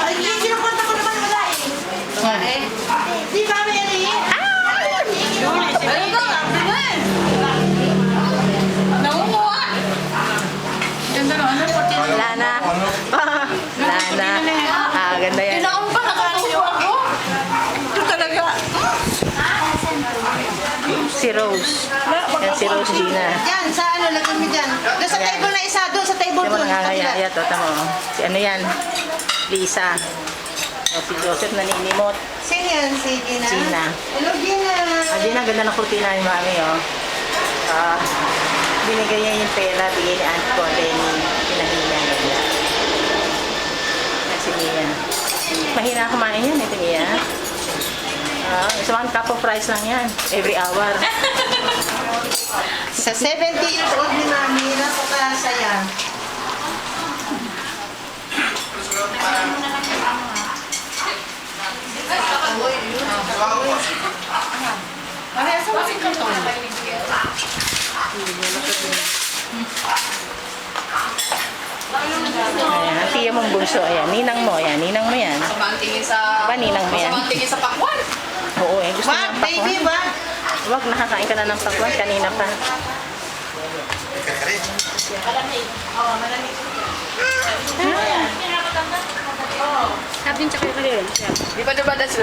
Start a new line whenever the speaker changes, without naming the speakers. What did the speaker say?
Ay, kinukunta ko naman wala eh. Di ba, Mary?
Ayun ka, bilis! Nangunguha! Ganda na, ano?
Wala na. Wala na. Ah, ganda yan.
Tinaon pa, nakatuwa ako. Ito talaga.
Si Rose. Yan si Rose Gina.
Yan, sa ano, lagyan mo dyan. Doon sa
Yan.
table na isa, doon sa table
Hindi mo
doon.
nangangayaya to. Tama mo. Si ano yan? Lisa. O, si Joseph naninimot.
Sino yan? Si Gina?
Gina.
Hello, Gina.
Ah, Gina, ganda ng kurtina ni Mami, oh. Ah, binigay niya yung pera, bigay ni Aunt ko, then pinahinga niya. Yan si Mia. Mahina kumain yan, ito Mia. Ah, isa one cup of rice lang yan, every hour.
Sa 70 years old ni Mami, napakasaya.
Parehas sa wasik ka to.
Ayan, ang tiya mong bunso, ayan, ninang mo yan.
Samantingin sa...
Diba, ninang mo yan?
Samantingin sa pakwan.
Oo, eh, gusto
Wag,
ng
baby,
pakwan.
wag.
Wag, nakakain ka na ng pakwan, kanina pa.
Di ba diba that's